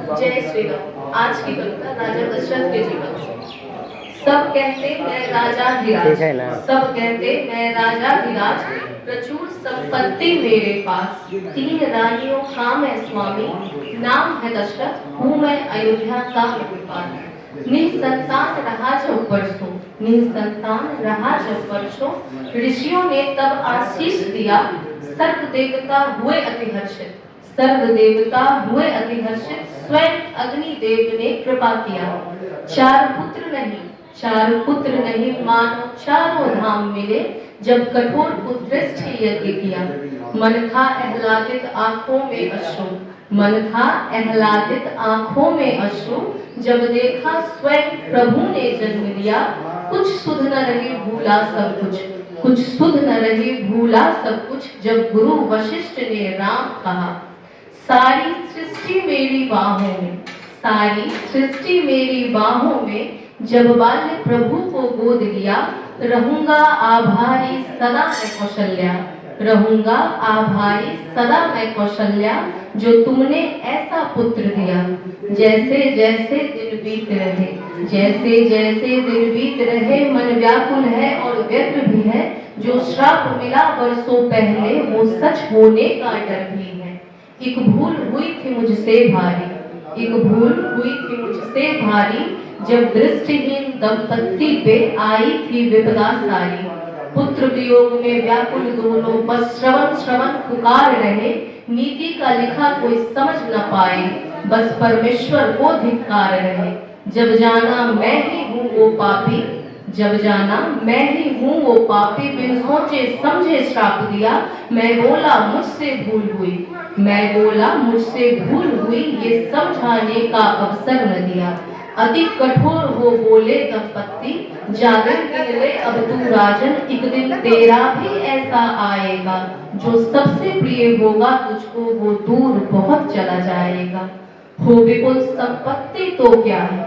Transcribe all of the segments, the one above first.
जय श्री राम। आज की कविता राजा दशरथ के जीवन से। सब कहते मैं राजाधिराज, सब कहते मैं राजाधिराज, प्रचुर संपत्ति मेरे पास, 3 रानियों का मैं स्वामी, नाम है दशरथ, हूँ मैं अयोध्या का प्रतिपाल। निसंतान रहा जब वर्षों, निसंतान रहा जब वर्षों, ऋषियों ने तब आशीष दिया, सर्व देवता हुए अति हर्षित, सर्व देवता हुए अति हर्षित, स्वयं अग्निदेव ने कृपा किया। 4 पुत्र नहीं, 4 पुत्र नहीं, मानो चारों धाम मिले, जब कठोर पुत्रष्ठ यज्ञ किया। मन था आह्लादित आंखों में अश्रु, मन था आह्लादित आंखों में अश्रु, जब देखा स्वयं प्रभु ने जन्म लिया। कुछ सुध न रही भूला सब कुछ, कुछ सुध न रही भूला सब कुछ, जब गुरु वशिष्ठ ने राम कहा। सारी सृष्टि मेरी बाहों में, सारी सृष्टि मेरी बाहों में, जब बाल्य प्रभु को गोद लिया। रहूंगा आभारी सदा मैं कौशल्या, रहूंगा आभारी सदा मैं कौशल्या, जो तुमने ऐसा पुत्र दिया। जैसे जैसे दिन बीत रहे, जैसे जैसे दिन बीत रहे, मन व्याकुल है और व्यग्र भी है, जो श्राप मिला वर्षों पहले, वो सच होने का डर भी है। एक भूल हुई थी मुझसे भारी, एक भूल हुई थी मुझसे भारी, जब दृष्टिहीन दंपत्ति पे आई थी विपदा सारी। पुत्र वियोग में व्याकुल दोनों, बस श्रवण श्रवण पुकार रहे, नीति का लिखा कोई समझ न पाए, बस परमेश्वर को धिक्कार रहे। जब जाना मैं ही हूँ वो पापी, जब जाना मैं ही हूँ वो पापी, बिन सोचे समझे श्राप दिया। मैं बोला मुझसे भूल हुई, मैं बोला मुझसे भूल हुई, ये समझाने का अवसर न दिया। अति कठोर हो बोले दंपत्ति, जागर कर ले अब तू राजन, एक दिन तेरा भी ऐसा आएगा, जो सबसे प्रिय होगा तुझको वो दूर बहुत चला जाएगा। हो विपुल संपत्ति तो क्या है,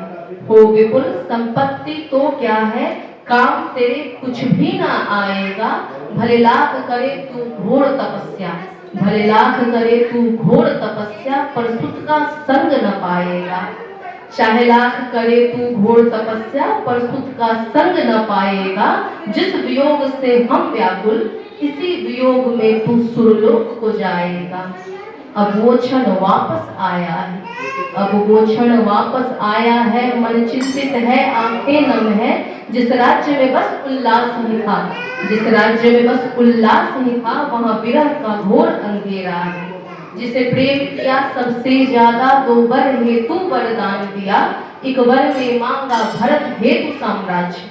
हो विपुल संपत्ति तो क्या है, काम तेरे कुछ भी ना आएगा। भले लाख करे तू घोर तपस्या, भले लाख करे तू घोर तपस्या, पर सुत का संग न पाएगा। चाहे लाख करे तू घोर तपस्या, पर सुत का संग न पाएगा। जिस वियोग से हम व्याकुल, इसी वियोग में तू सुरलोक को जाएगा। अब वो क्षण वापस आया है, अब वो क्षण वापस आया है, मन चिंतित है आंखें नम है। जिस राज्य में बस उल्लास ही था, जिस राज्य में बस उल्लास ही था, वहाँ विरह का घोर अंधेरा है। जिसे प्रेम किया सबसे ज्यादा, 2 वर हेतु वरदान दिया। एक वर में मांगा भरत हेतु साम्राज्य,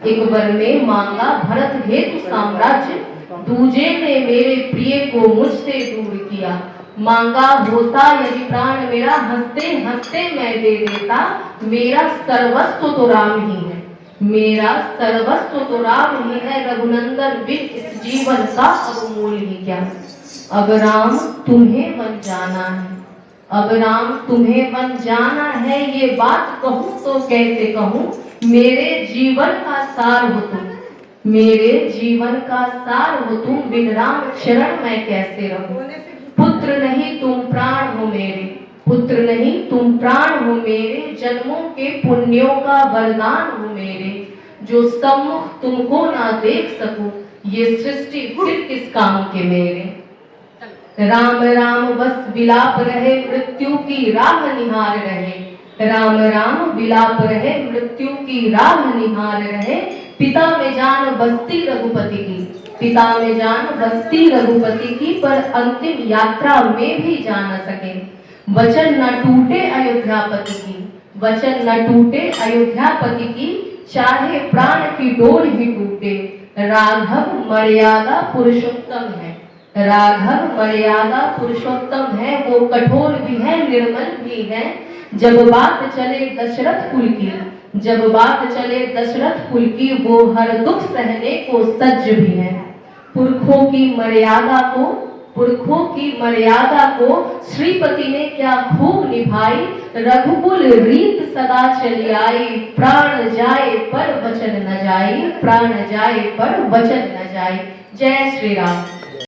एक वर में मांगा भरत हेतु साम्राज्य, दूजे ने मेरे प्रिय को मुझसे दूर किया। मांगा होता यदि प्राण मेरा, हंसते हंसते मैं दे देता। मेरा सर्वस्व तो राम ही है, मेरा सर्वस्व तो राम ही है, रघुनंदन बिन इस जीवन का अब मूल ही क्या। अब राम तुम्हें बन जाना है, अब राम तुम्हें बन जाना है, ये बात कहूँ तो कैसे कहूँ। मेरे जीवन का सार हो तुम, मेरे जीवन का सार हो तुम, बिन राम शरण मैं कैसे रहूं। पुत्र नहीं तुम प्राण हो मेरे, पुत्र नहीं तुम प्राण हो मेरे, जन्मों के पुण्यों का वरदान हो मेरे। जो सम्मुख तुमको ना देख सकूं, ये सृष्टि फिर किस काम के मेरे। राम राम बस विलाप रहे, मृत्यु की राह निहार रहे। राम राम विलाप रहे, मृत्यु की राह निहार रहे। पिता में जान बसती रघुपति की, पिता में जान बसती रघुपति की, पर अंतिम यात्रा में भी जा न सके। वचन न टूटे अयोध्यापति की, वचन न टूटे अयोध्यापति की, चाहे प्राण की डोर ही टूटे। राघव मर्यादा पुरुषोत्तम है, राघव मर्यादा पुरुषोत्तम है, वो कठोर भी है निर्मल भी है। जब बात चले दशरथ कुल की, जब बात चले दशरथ कुल की, वो हर दुख सहने को सज्ज भी है। पुरखों की मर्यादा को, पुरखों की मर्यादा को श्रीपति ने क्या खूब निभाई। रघुकुल रीत सदा चली आई, प्राण जाए पर वचन न जाई, प्राण जाए पर वचन न जाई। जय श्री राम।